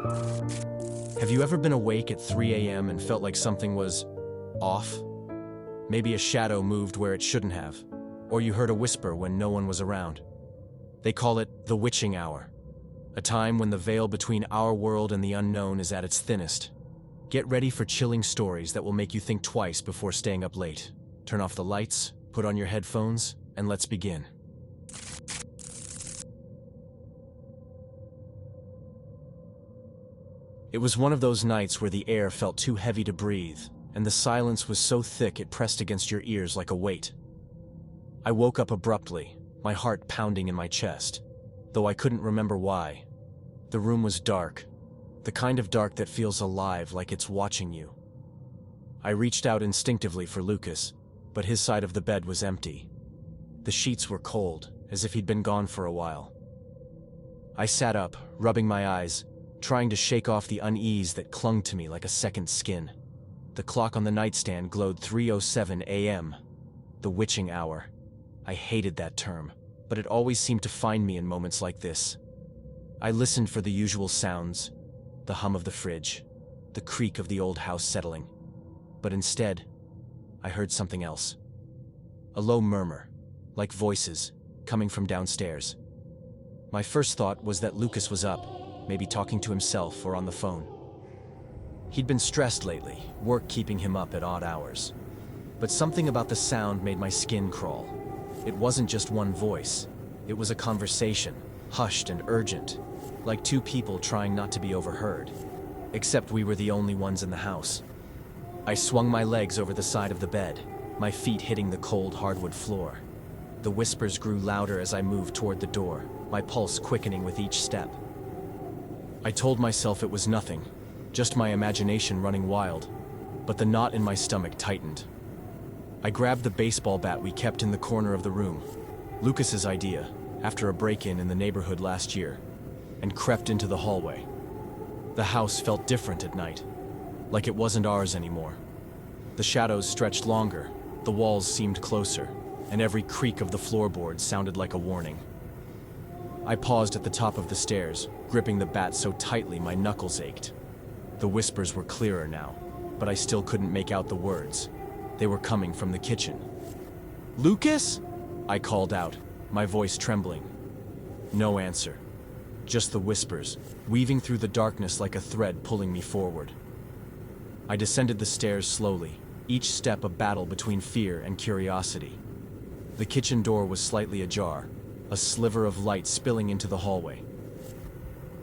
Have you ever been awake at 3 a.m. and felt like something was off? Maybe a shadow moved where it shouldn't have, or you heard a whisper when no one was around. They call it the witching hour, a time when the veil between our world and the unknown is at its thinnest. Get ready for chilling stories that will make you think twice before staying up late. Turn off the lights, put on your headphones, and let's begin. It was one of those nights where the air felt too heavy to breathe, and the silence was so thick it pressed against your ears like a weight. I woke up abruptly, my heart pounding in my chest, though I couldn't remember why. The room was dark, the kind of dark that feels alive, like it's watching you. I reached out instinctively for Lucas, but his side of the bed was empty. The sheets were cold, as if he'd been gone for a while. I sat up, rubbing my eyes, trying to shake off the unease that clung to me like a second skin. The clock on the nightstand glowed 3:07 a.m., the witching hour. I hated that term, but it always seemed to find me in moments like this. I listened for the usual sounds, the hum of the fridge, the creak of the old house settling. But instead, I heard something else. A low murmur, like voices, coming from downstairs. My first thought was that Lucas was up, maybe talking to himself or on the phone. He'd been stressed lately, work keeping him up at odd hours. But something about the sound made my skin crawl. It wasn't just one voice. It was a conversation, hushed and urgent, like two people trying not to be overheard. Except we were the only ones in the house. I swung my legs over the side of the bed, my feet hitting the cold hardwood floor. The whispers grew louder as I moved toward the door, my pulse quickening with each step. I told myself it was nothing, just my imagination running wild, but the knot in my stomach tightened. I grabbed the baseball bat we kept in the corner of the room, Lucas's idea, after a break-in in the neighborhood last year, and crept into the hallway. The house felt different at night, like it wasn't ours anymore. The shadows stretched longer, the walls seemed closer, and every creak of the floorboards sounded like a warning. I paused at the top of the stairs, gripping the bat so tightly my knuckles ached. The whispers were clearer now, but I still couldn't make out the words. They were coming from the kitchen. "Lucas?" I called out, my voice trembling. No answer. Just the whispers, weaving through the darkness like a thread pulling me forward. I descended the stairs slowly, each step a battle between fear and curiosity. The kitchen door was slightly ajar, a sliver of light spilling into the hallway.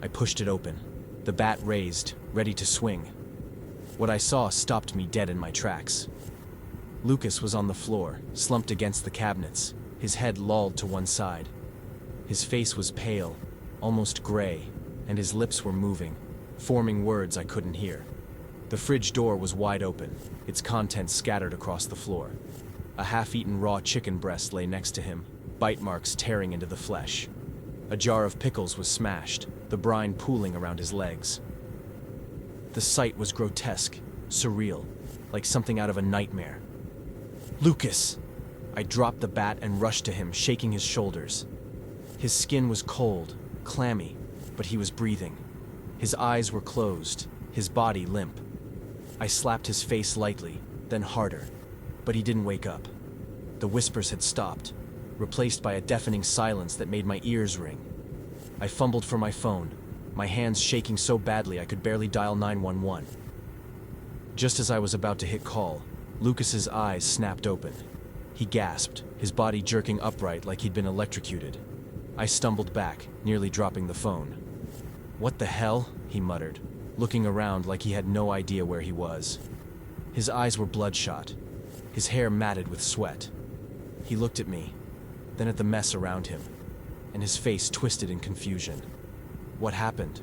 I pushed it open, the bat raised, ready to swing. What I saw stopped me dead in my tracks. Lucas was on the floor, slumped against the cabinets, his head lolled to one side. His face was pale, almost gray, and his lips were moving, forming words I couldn't hear. The fridge door was wide open, its contents scattered across the floor. A half-eaten raw chicken breast lay next to him, bite marks tearing into the flesh. A jar of pickles was smashed, the brine pooling around his legs. The sight was grotesque, surreal, like something out of a nightmare. "Lucas!" I dropped the bat and rushed to him, shaking his shoulders. His skin was cold, clammy, but he was breathing. His eyes were closed, his body limp. I slapped his face lightly, then harder, but he didn't wake up. The whispers had stopped, replaced by a deafening silence that made my ears ring. I fumbled for my phone, my hands shaking so badly I could barely dial 911. Just as I was about to hit call, Lucas's eyes snapped open. He gasped, his body jerking upright like he'd been electrocuted. I stumbled back, nearly dropping the phone. "What the hell?" he muttered, looking around like he had no idea where he was. His eyes were bloodshot, his hair matted with sweat. He looked at me, then at the mess around him, and his face twisted in confusion. "What happened?"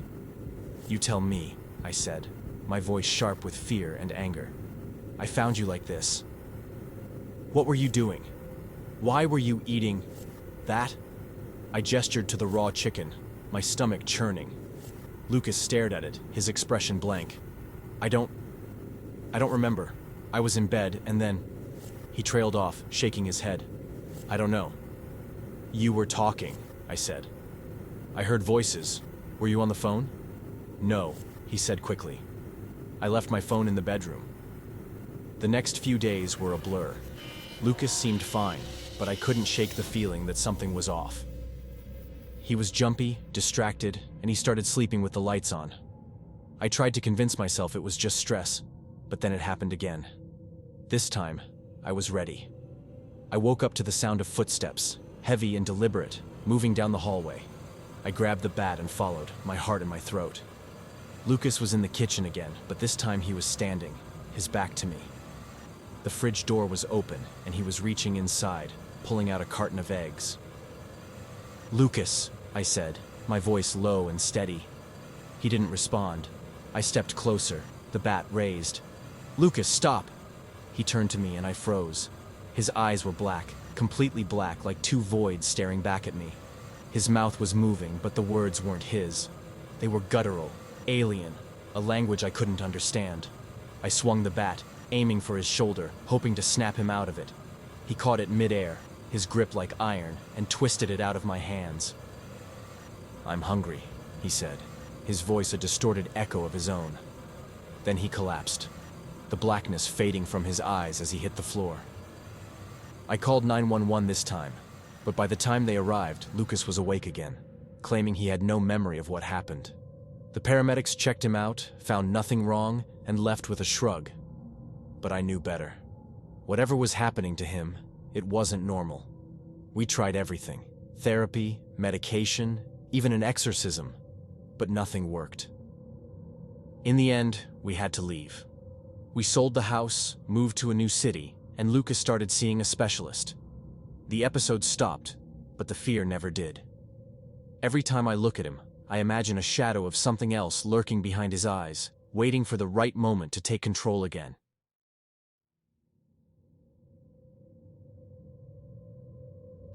"You tell me," I said, my voice sharp with fear and anger. "I found you like this. What were you doing? Why were you eating that?" I gestured to the raw chicken, my stomach churning. Lucas stared at it, his expression blank. I don't remember. I was in bed, and then..." He trailed off, shaking his head. "I don't know." "You were talking," I said. "I heard voices. Were you on the phone?" "No," he said quickly. I left my phone in the bedroom. The next few days were a blur. Lucas seemed fine, but I couldn't shake the feeling that something was off. He was jumpy, distracted, and he started sleeping with the lights on. I tried to convince myself it was just stress, but then it happened again. This time, I was ready. I woke up to the sound of footsteps, heavy and deliberate, moving down the hallway. I grabbed the bat and followed, my heart in my throat. Lucas was in the kitchen again, but this time he was standing, his back to me. The fridge door was open, and he was reaching inside, pulling out a carton of eggs. "Lucas," I said, my voice low and steady. He didn't respond. I stepped closer, the bat raised. "Lucas, stop!" He turned to me and I froze. His eyes were black, completely black, like two voids staring back at me. His mouth was moving, but the words weren't his. They were guttural, alien, a language I couldn't understand. I swung the bat, aiming for his shoulder, hoping to snap him out of it. He caught it midair, his grip like iron, and twisted it out of my hands. "I'm hungry," he said, his voice a distorted echo of his own. Then he collapsed, the blackness fading from his eyes as he hit the floor. I called 911 this time, but by the time they arrived, Lucas was awake again, claiming he had no memory of what happened. The paramedics checked him out, found nothing wrong, and left with a shrug. But I knew better. Whatever was happening to him, it wasn't normal. We tried everything: therapy, medication, even an exorcism, but nothing worked. In the end, we had to leave. We sold the house, moved to a new city, and Lucas started seeing a specialist. The episode stopped, but the fear never did. Every time I look at him, I imagine a shadow of something else lurking behind his eyes, waiting for the right moment to take control again.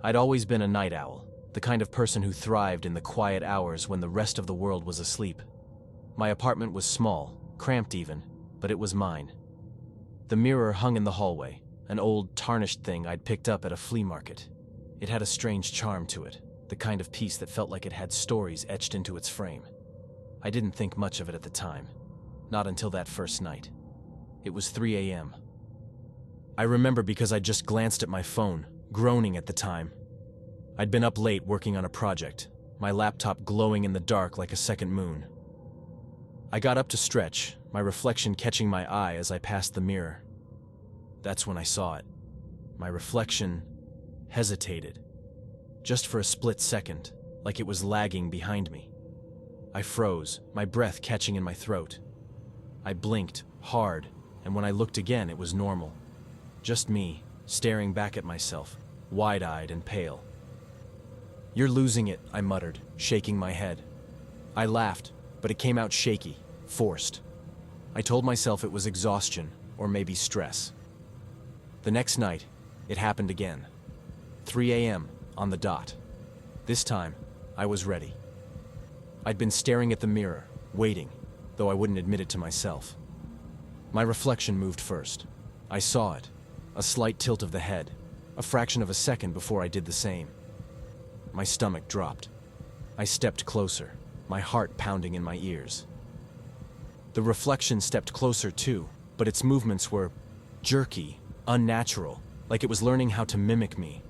I'd always been a night owl, the kind of person who thrived in the quiet hours when the rest of the world was asleep. My apartment was small, cramped even, but it was mine. The mirror hung in the hallway, an old, tarnished thing I'd picked up at a flea market. It had a strange charm to it, the kind of piece that felt like it had stories etched into its frame. I didn't think much of it at the time, not until that first night. It was 3 a.m. I remember because I'd just glanced at my phone, groaning at the time. I'd been up late working on a project, my laptop glowing in the dark like a second moon. I got up to stretch, my reflection catching my eye as I passed the mirror. That's when I saw it. My reflection hesitated, just for a split second, like it was lagging behind me. I froze, my breath catching in my throat. I blinked, hard, and when I looked again, it was normal. Just me, staring back at myself, wide-eyed and pale. "You're losing it," I muttered, shaking my head. I laughed, but it came out shaky, forced. I told myself it was exhaustion, or maybe stress. The next night, it happened again. 3 a.m. on the dot. This time, I was ready. I'd been staring at the mirror, waiting, though I wouldn't admit it to myself. My reflection moved first. I saw it, a slight tilt of the head, a fraction of a second before I did the same. My stomach dropped. I stepped closer, my heart pounding in my ears. The reflection stepped closer too, but its movements were jerky, unnatural, like it was learning how to mimic me.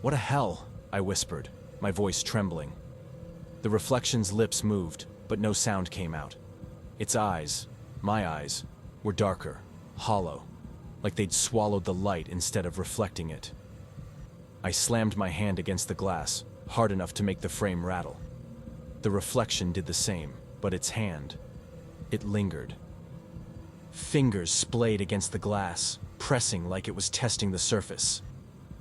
"What a hell?" I whispered, my voice trembling. The reflection's lips moved, but no sound came out. Its eyes, my eyes, were darker, hollow, like they'd swallowed the light instead of reflecting it. I slammed my hand against the glass, hard enough to make the frame rattle. The reflection did the same, but its hand, it lingered. Fingers splayed against the glass, pressing like it was testing the surface.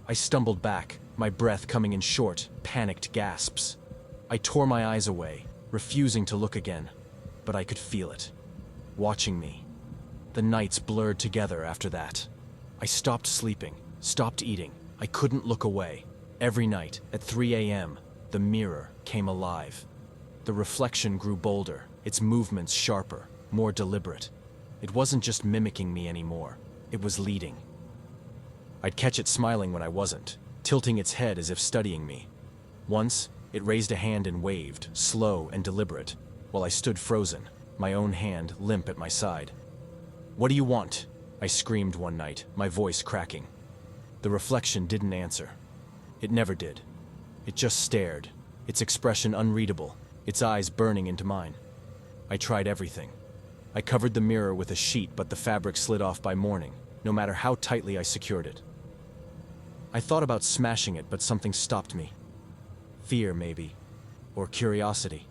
I stumbled back, my breath coming in short, panicked gasps. I tore my eyes away, refusing to look again, but I could feel it, watching me. The nights blurred together after that. I stopped sleeping, stopped eating. I couldn't look away. Every night, at 3 a.m., the mirror came alive. The reflection grew bolder, its movements sharper, more deliberate. It wasn't just mimicking me anymore. It was leading. I'd catch it smiling when I wasn't, tilting its head as if studying me. Once, it raised a hand and waved, slow and deliberate. while I stood frozen, my own hand limp at my side. "What do you want?" I screamed one night, my voice cracking. The reflection didn't answer. It never did. It just stared, its expression unreadable, its eyes burning into mine. I tried everything. I covered the mirror with a sheet, but the fabric slid off by morning, no matter how tightly I secured it. I thought about smashing it, but something stopped me. Fear, maybe, or curiosity.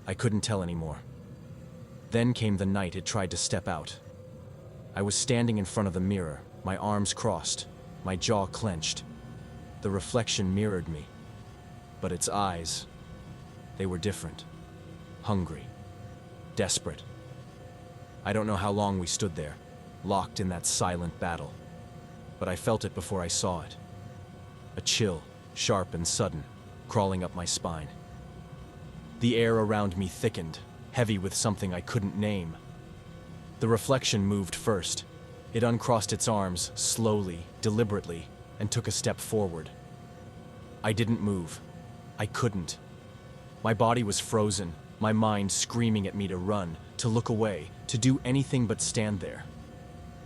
I couldn't tell anymore. Then came the night it tried to step out. I was standing in front of the mirror, my arms crossed, my jaw clenched. The reflection mirrored me, but its eyes, they were different. Hungry. Desperate. I don't know how long we stood there, locked in that silent battle, but I felt it before I saw it. A chill, sharp and sudden, crawling up my spine. The air around me thickened, heavy with something I couldn't name. The reflection moved first. It uncrossed its arms, slowly, deliberately, and took a step forward. I didn't move. I couldn't. My body was frozen, my mind screaming at me to run, to look away, to do anything but stand there.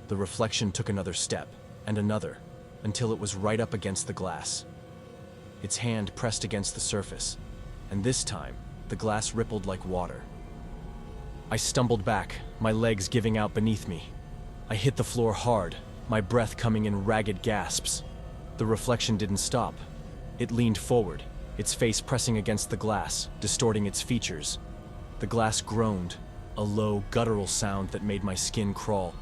The reflection took another step, and another, until it was right up against the glass. Its hand pressed against the surface, and this time, the glass rippled like water. I stumbled back, my legs giving out beneath me. I hit the floor hard, my breath coming in ragged gasps. The reflection didn't stop. It leaned forward, its face pressing against the glass, distorting its features. The glass groaned, a low, guttural sound that made my skin crawl.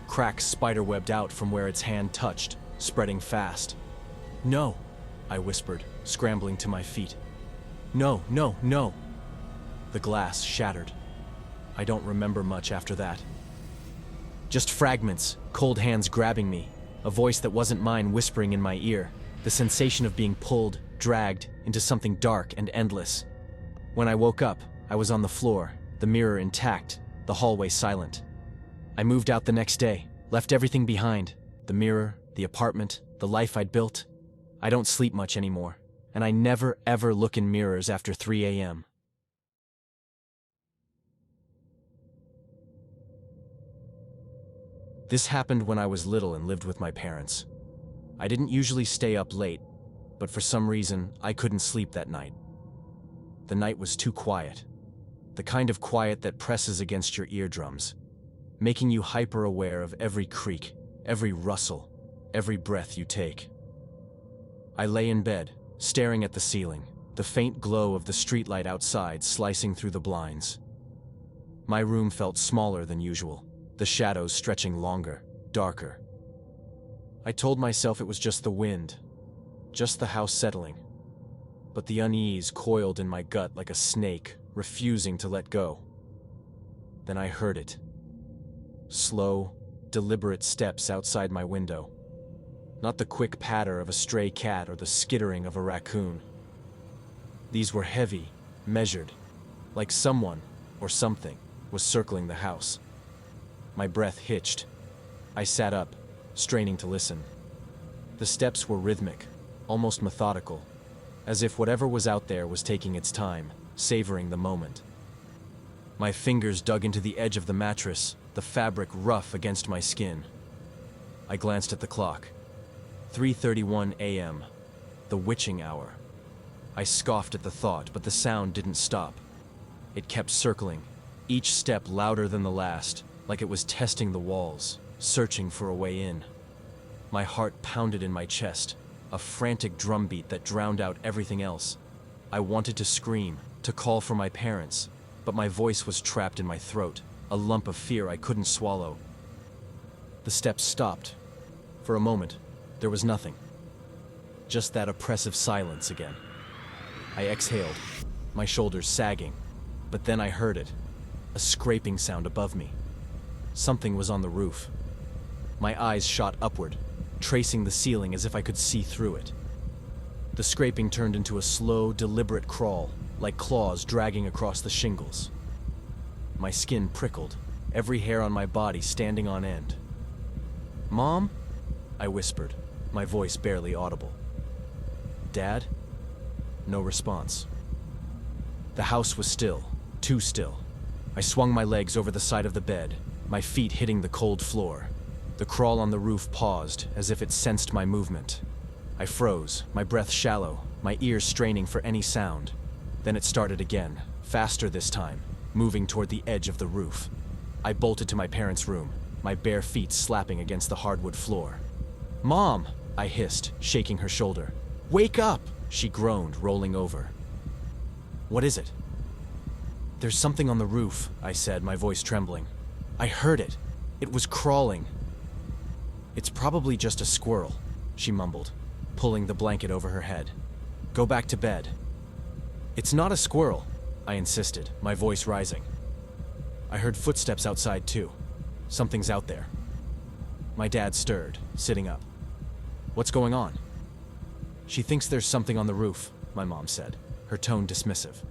Cracks spiderwebbed out from where its hand touched, spreading fast. "No," I whispered, scrambling to my feet. "No, no, no." The glass shattered. I don't remember much after that. Just fragments, cold hands grabbing me, a voice that wasn't mine whispering in my ear, the sensation of being pulled, dragged, into something dark and endless. When I woke up, I was on the floor, the mirror intact, the hallway silent. I moved out the next day, left everything behind, the mirror, the apartment, the life I'd built. I don't sleep much anymore, and I never ever look in mirrors after 3 a.m. This happened when I was little and lived with my parents. I didn't usually stay up late, but for some reason, I couldn't sleep that night. The night was too quiet. The kind of quiet that presses against your eardrums, making you hyper-aware of every creak, every rustle, every breath you take. I lay in bed, staring at the ceiling, the faint glow of the streetlight outside slicing through the blinds. My room felt smaller than usual, the shadows stretching longer, darker. I told myself it was just the wind, just the house settling. But the unease coiled in my gut like a snake, refusing to let go. Then I heard it. Slow, deliberate steps outside my window. Not the quick patter of a stray cat or the skittering of a raccoon. These were heavy, measured, like someone, or something, was circling the house. My breath hitched. I sat up, straining to listen. The steps were rhythmic, almost methodical, as if whatever was out there was taking its time, savoring the moment. My fingers dug into the edge of the mattress, the fabric rough against my skin. I glanced at the clock. 3:31 a.m., the witching hour. I scoffed at the thought, but the sound didn't stop. It kept circling, each step louder than the last, like it was testing the walls, searching for a way in. My heart pounded in my chest, a frantic drumbeat that drowned out everything else. I wanted to scream, to call for my parents, but my voice was trapped in my throat, a lump of fear I couldn't swallow. The steps stopped. For a moment, there was nothing. Just that oppressive silence again. I exhaled, my shoulders sagging, but then I heard it, a scraping sound above me. Something was on the roof. My eyes shot upward, tracing the ceiling as if I could see through it. The scraping turned into a slow, deliberate crawl, like claws dragging across the shingles. My skin prickled, every hair on my body standing on end. "Mom?" I whispered, my voice barely audible. "Dad?" No response. The house was still, too still. I swung my legs over the side of the bed, my feet hitting the cold floor. The crawl on the roof paused, as if it sensed my movement. I froze, my breath shallow, my ears straining for any sound. Then it started again, faster this time, moving toward the edge of the roof. I bolted to my parents' room, my bare feet slapping against the hardwood floor. "Mom!" I hissed, shaking her shoulder. "Wake up!" she groaned, rolling over. "What is it?" "There's something on the roof," I said, my voice trembling. "I heard it. It was crawling." "It's probably just a squirrel," she mumbled, pulling the blanket over her head. "Go back to bed." "It's not a squirrel," I insisted, my voice rising. I heard footsteps outside too. Something's out there. My dad stirred, sitting up. "What's going on?" "She thinks there's something on the roof," my mom said, her tone dismissive.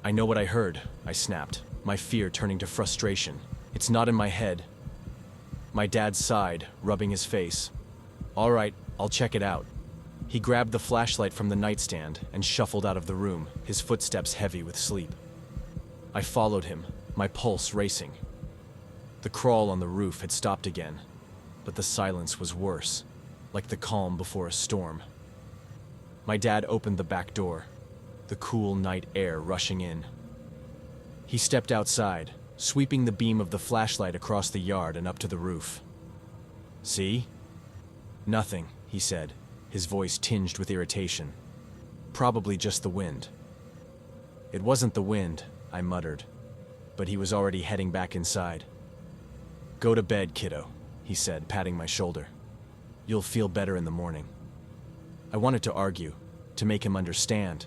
"I know what I heard," I snapped, my fear turning to frustration. "It's not in my head." My dad sighed, rubbing his face. "All right, I'll check it out." He grabbed the flashlight from the nightstand and shuffled out of the room, his footsteps heavy with sleep. I followed him, my pulse racing. The crawl on the roof had stopped again, but the silence was worse, like the calm before a storm. My dad opened the back door, the cool night air rushing in. He stepped outside, sweeping the beam of the flashlight across the yard and up to the roof. "See?" "Nothing," he said, his voice tinged with irritation. "Probably just the wind." "It wasn't the wind," I muttered, but he was already heading back inside. "Go to bed, kiddo," he said, patting my shoulder. "You'll feel better in the morning." I wanted to argue, to make him understand,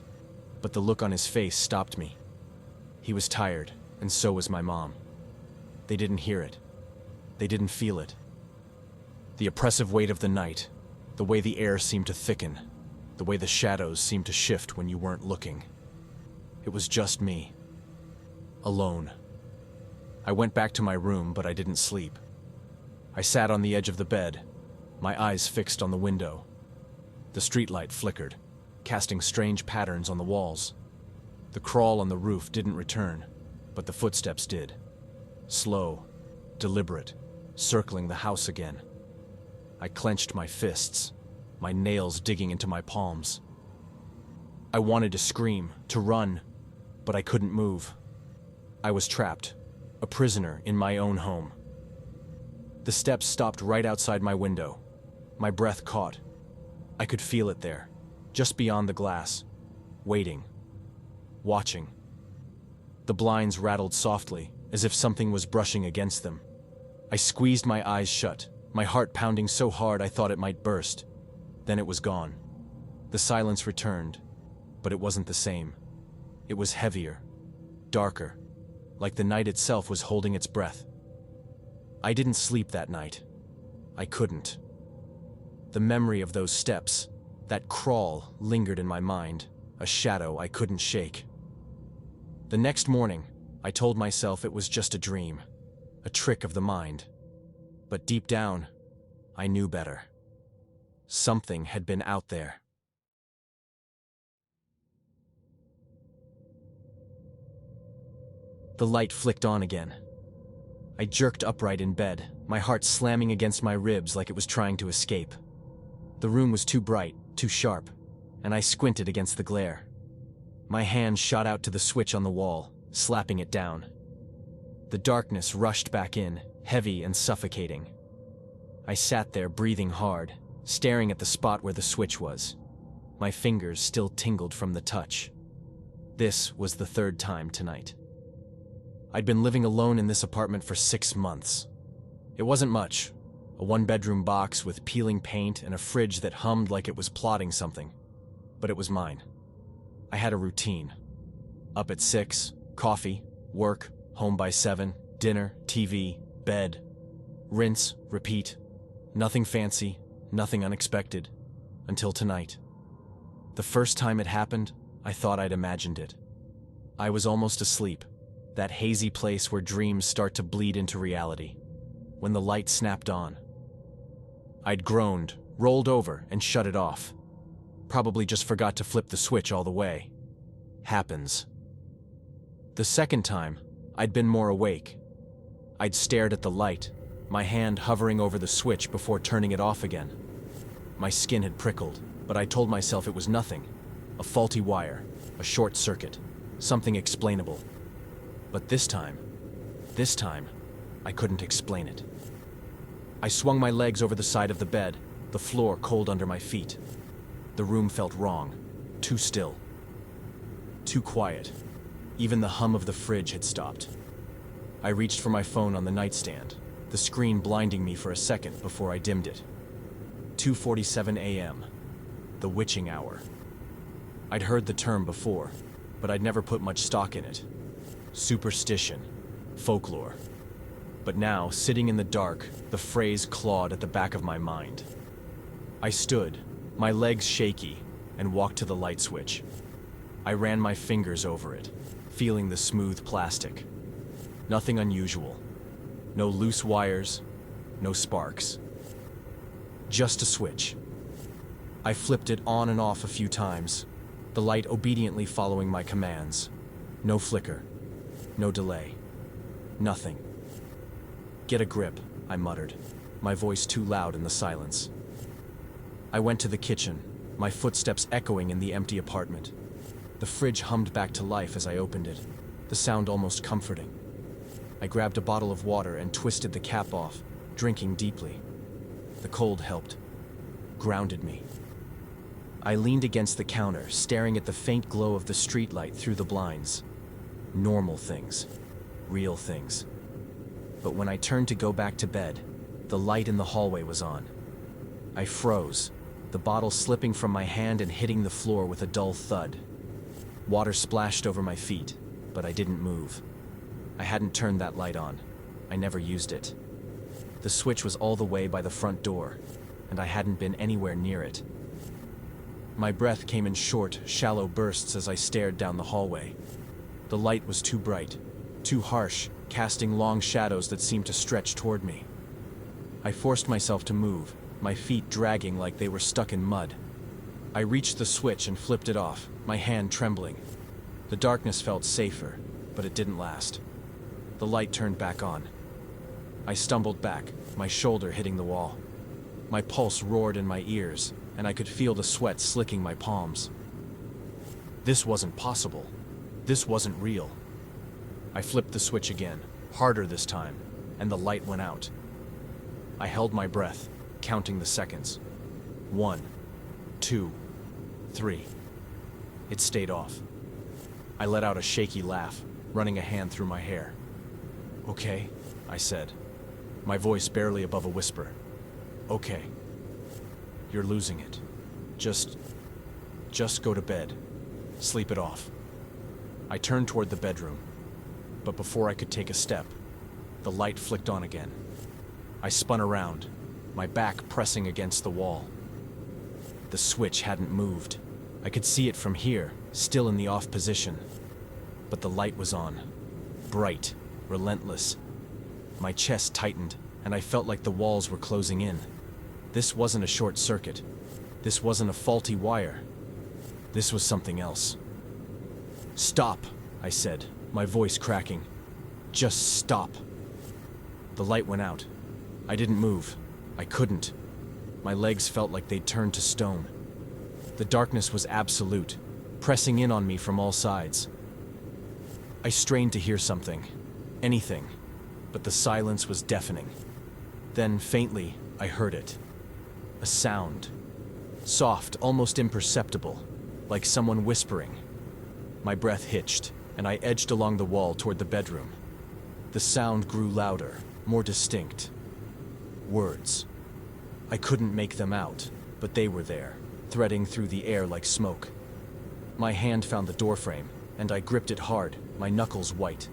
but the look on his face stopped me. He was tired, and so was my mom. They didn't hear it. They didn't feel it. The oppressive weight of the night, the way the air seemed to thicken, the way the shadows seemed to shift when you weren't looking. It was just me. Alone. I went back to my room, but I didn't sleep. I sat on the edge of the bed, my eyes fixed on the window. The streetlight flickered, casting strange patterns on the walls. The crawl on the roof didn't return, but the footsteps did. Slow, deliberate, circling the house again. I clenched my fists, my nails digging into my palms. I wanted to scream, to run, but I couldn't move. I was trapped, a prisoner in my own home. The steps stopped right outside my window. My breath caught. I could feel it there, just beyond the glass, waiting, watching. The blinds rattled softly, as if something was brushing against them. I squeezed my eyes shut, my heart pounding so hard I thought it might burst. Then it was gone. The silence returned, but it wasn't the same. It was heavier, darker, like the night itself was holding its breath. I didn't sleep that night. I couldn't. The memory of those steps, that crawl, lingered in my mind, a shadow I couldn't shake. The next morning, I told myself it was just a dream, a trick of the mind. But deep down, I knew better. Something had been out there. The light flicked on again. I jerked upright in bed, my heart slamming against my ribs like it was trying to escape. The room was too bright, too sharp, and I squinted against the glare. My hand shot out to the switch on the wall, slapping it down. The darkness rushed back in, heavy and suffocating. I sat there breathing hard, staring at the spot where the switch was. My fingers still tingled from the touch. This was the third time tonight. I'd been living alone in this apartment for 6 months. It wasn't much, a one-bedroom box with peeling paint and a fridge that hummed like it was plotting something. But it was mine. I had a routine. Up at 6, coffee, work, home by 7, dinner, TV, bed. Rinse, repeat. Nothing fancy, nothing unexpected. Until tonight. The first time it happened, I thought I'd imagined it. I was almost asleep, that hazy place where dreams start to bleed into reality, when the light snapped on. I'd groaned, rolled over, and shut it off. Probably just forgot to flip the switch all the way. Happens. The second time, I'd been more awake. I'd stared at the light, my hand hovering over the switch before turning it off again. My skin had prickled, but I told myself it was nothing. A faulty wire, a short circuit, something explainable. But this time, I couldn't explain it. I swung my legs over the side of the bed, the floor cold under my feet. The room felt wrong, too still, too quiet. Even the hum of the fridge had stopped. I reached for my phone on the nightstand, the screen blinding me for a second before I dimmed it. 2:47 a.m., the witching hour. I'd heard the term before, but I'd never put much stock in it. Superstition, folklore. But now, sitting in the dark, the phrase clawed at the back of my mind. I stood, my legs shaky, and walked to the light switch. I ran my fingers over it, feeling the smooth plastic. Nothing unusual. No loose wires, no sparks. Just a switch. I flipped it on and off a few times, the light obediently following my commands. No flicker, no delay, nothing. "Get a grip," I muttered, my voice too loud in the silence. I went to the kitchen, my footsteps echoing in the empty apartment. The fridge hummed back to life as I opened it, the sound almost comforting. I grabbed a bottle of water and twisted the cap off, drinking deeply. The cold helped, grounded me. I leaned against the counter, staring at the faint glow of the streetlight through the blinds. Normal things, real things. But when I turned to go back to bed, the light in the hallway was on. I froze, the bottle slipping from my hand and hitting the floor with a dull thud. Water splashed over my feet, but I didn't move. I hadn't turned that light on. I never used it. The switch was all the way by the front door, and I hadn't been anywhere near it. My breath came in short, shallow bursts as I stared down the hallway. The light was too bright, too harsh, casting long shadows that seemed to stretch toward me. I forced myself to move, my feet dragging like they were stuck in mud. I reached the switch and flipped it off, my hand trembling. The darkness felt safer, but it didn't last. The light turned back on. I stumbled back, my shoulder hitting the wall. My pulse roared in my ears, and I could feel the sweat slicking my palms. This wasn't possible. This wasn't real. I flipped the switch again, harder this time, and the light went out. I held my breath, counting the seconds. 1, 2, 3. It stayed off. I let out a shaky laugh, running a hand through my hair. "Okay," I said, my voice barely above a whisper. "Okay. You're losing it. Just go to bed. Sleep it off." I turned toward the bedroom, but before I could take a step, the light flicked on again. I spun around, my back pressing against the wall. The switch hadn't moved. I could see it from here, still in the off position. But the light was on. Bright, relentless. My chest tightened, and I felt like the walls were closing in. This wasn't a short circuit. This wasn't a faulty wire. This was something else. "Stop," I said, my voice cracking. "Just stop." The light went out. I didn't move. I couldn't. My legs felt like they'd turned to stone. The darkness was absolute, pressing in on me from all sides. I strained to hear something, anything, but the silence was deafening. Then, faintly, I heard it. A sound. Soft, almost imperceptible, like someone whispering. My breath hitched, and I edged along the wall toward the bedroom. The sound grew louder, more distinct. Words. I couldn't make them out, but they were there, threading through the air like smoke. My hand found the doorframe, and I gripped it hard, my knuckles white.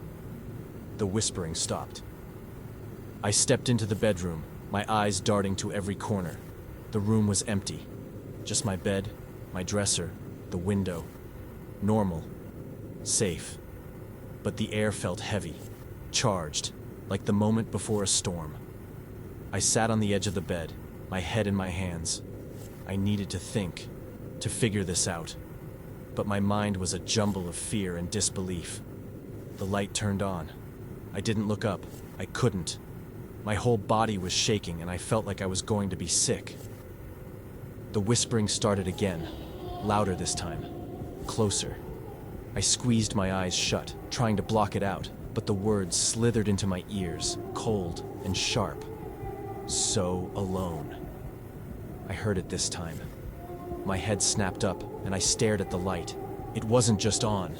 The whispering stopped. I stepped into the bedroom, my eyes darting to every corner. The room was empty. Just my bed, my dresser, the window. Normal. Safe. But the air felt heavy, charged, like the moment before a storm. I sat on the edge of the bed, my head in my hands. I needed to think, to figure this out. But my mind was a jumble of fear and disbelief. The light turned on. I didn't look up. I couldn't. My whole body was shaking and I felt like I was going to be sick. The whispering started again, louder this time, closer. I squeezed my eyes shut, trying to block it out, but the words slithered into my ears, cold and sharp. So alone. I heard it this time. My head snapped up and I stared at the light. It wasn't just on.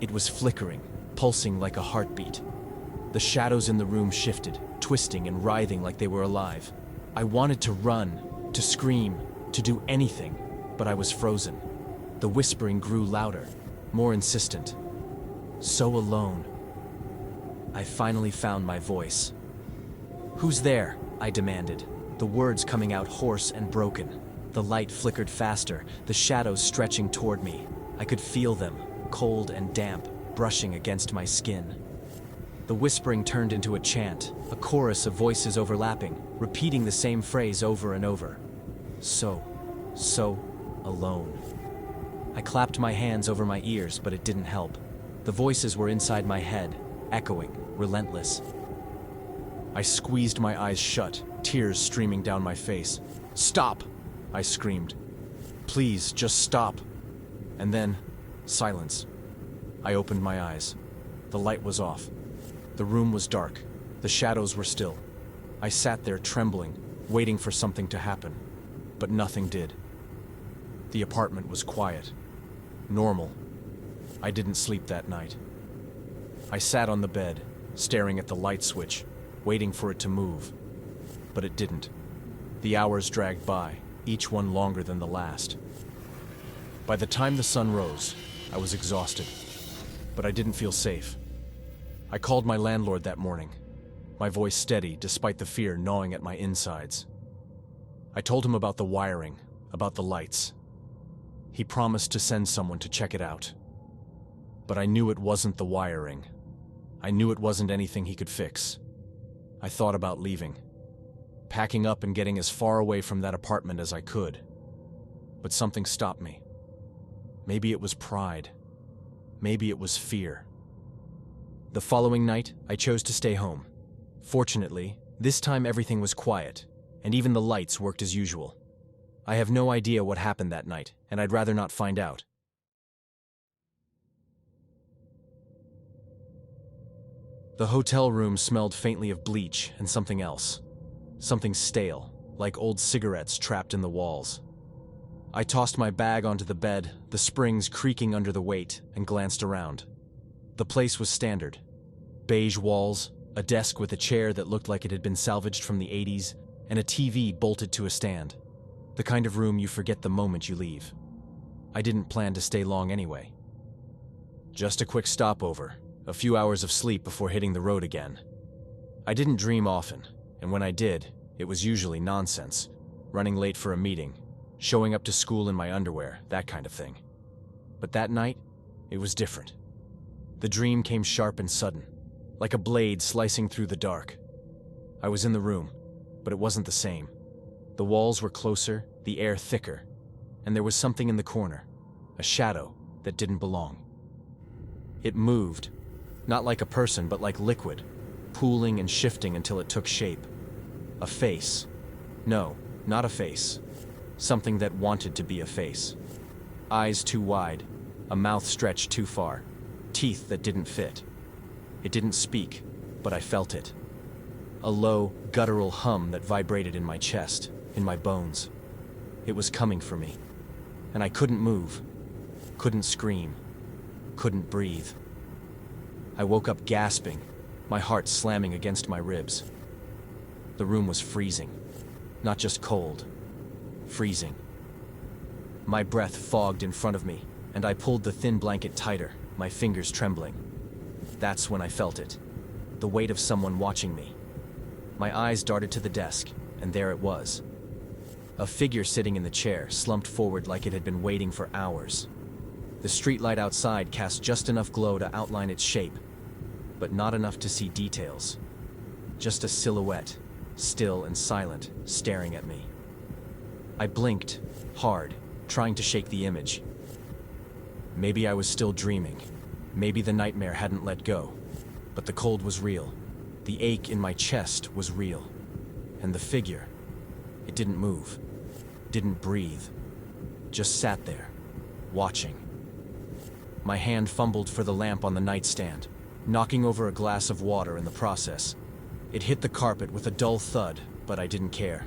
It was flickering, pulsing like a heartbeat. The shadows in the room shifted, twisting and writhing like they were alive. I wanted to run, to scream, to do anything, but I was frozen. The whispering grew louder, more insistent. So alone. I finally found my voice. "Who's there?" I demanded, the words coming out hoarse and broken. The light flickered faster, the shadows stretching toward me. I could feel them, cold and damp, brushing against my skin. The whispering turned into a chant, a chorus of voices overlapping, repeating the same phrase over and over. So alone. I clapped my hands over my ears, but it didn't help. The voices were inside my head, echoing, relentless. I squeezed my eyes shut, tears streaming down my face. "Stop!" I screamed. "Please, just stop." And then, silence. I opened my eyes. The light was off. The room was dark. The shadows were still. I sat there trembling, waiting for something to happen. But nothing did. The apartment was quiet. Normal. I didn't sleep that night. I sat on the bed, staring at the light switch, waiting for it to move. But it didn't. The hours dragged by, each one longer than the last. By the time the sun rose, I was exhausted. But I didn't feel safe. I called my landlord that morning, my voice steady despite the fear gnawing at my insides. I told him about the wiring, about the lights. He promised to send someone to check it out. But I knew it wasn't the wiring. I knew it wasn't anything he could fix. I thought about leaving, packing up and getting as far away from that apartment as I could. But something stopped me. Maybe it was pride. Maybe it was fear. The following night, I chose to stay home. Fortunately, this time everything was quiet, and even the lights worked as usual. I have no idea what happened that night, and I'd rather not find out. The hotel room smelled faintly of bleach and something else. Something stale, like old cigarettes trapped in the walls. I tossed my bag onto the bed, the springs creaking under the weight, and glanced around. The place was standard. Beige walls, a desk with a chair that looked like it had been salvaged from the 80s, and a TV bolted to a stand. The kind of room you forget the moment you leave. I didn't plan to stay long anyway. Just a quick stopover, a few hours of sleep before hitting the road again. I didn't dream often, and when I did, it was usually nonsense. Running late for a meeting, showing up to school in my underwear, that kind of thing. But that night, it was different. The dream came sharp and sudden, like a blade slicing through the dark. I was in the room, but it wasn't the same. The walls were closer, the air thicker, and there was something in the corner, a shadow that didn't belong. It moved, not like a person, but like liquid, pooling and shifting until it took shape. A face. No, not a face. Something that wanted to be a face. Eyes too wide, a mouth stretched too far, teeth that didn't fit. It didn't speak, but I felt it. A low, guttural hum that vibrated in my chest, in my bones. It was coming for me, and I couldn't move, couldn't scream, couldn't breathe. I woke up gasping, my heart slamming against my ribs. The room was freezing, not just cold, freezing. My breath fogged in front of me, and I pulled the thin blanket tighter, my fingers trembling. That's when I felt it, the weight of someone watching me. My eyes darted to the desk, and there it was. A figure sitting in the chair, slumped forward like it had been waiting for hours. The streetlight outside cast just enough glow to outline its shape, but not enough to see details. Just a silhouette, still and silent, staring at me. I blinked, hard, trying to shake the image. Maybe I was still dreaming. Maybe the nightmare hadn't let go, but the cold was real. The ache in my chest was real. And the figure, it didn't move, didn't breathe, just sat there, watching. My hand fumbled for the lamp on the nightstand, knocking over a glass of water in the process. It hit the carpet with a dull thud, but I didn't care.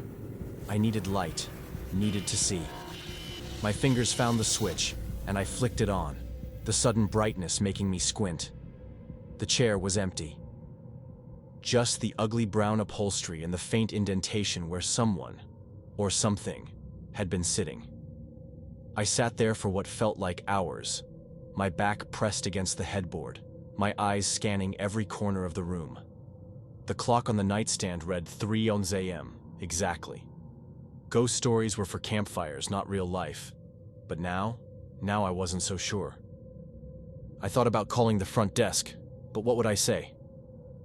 I needed light, needed to see. My fingers found the switch, and I flicked it on, the sudden brightness making me squint. The chair was empty. Just the ugly brown upholstery and the faint indentation where someone, or something, had been sitting. I sat there for what felt like hours, my back pressed against the headboard, my eyes scanning every corner of the room. The clock on the nightstand read 3:11 a.m. exactly. Ghost stories were for campfires, not real life. But now I wasn't so sure. I thought about calling the front desk, but what would I say?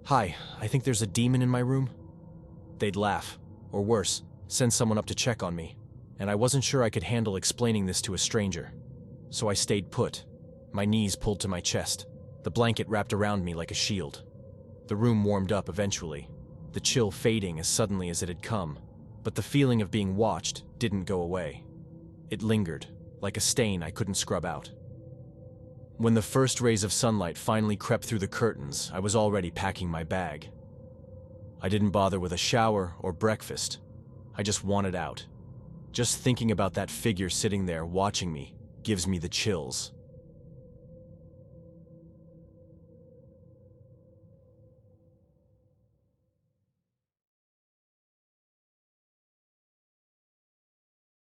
"Hi, I think there's a demon in my room?" They'd laugh, or worse, send someone up to check on me, and I wasn't sure I could handle explaining this to a stranger. So I stayed put, my knees pulled to my chest, the blanket wrapped around me like a shield. The room warmed up eventually, the chill fading as suddenly as it had come, but the feeling of being watched didn't go away. It lingered, like a stain I couldn't scrub out. When the first rays of sunlight finally crept through the curtains, I was already packing my bag. I didn't bother with a shower or breakfast. I just wanted out. Just thinking about that figure sitting there watching me gives me the chills.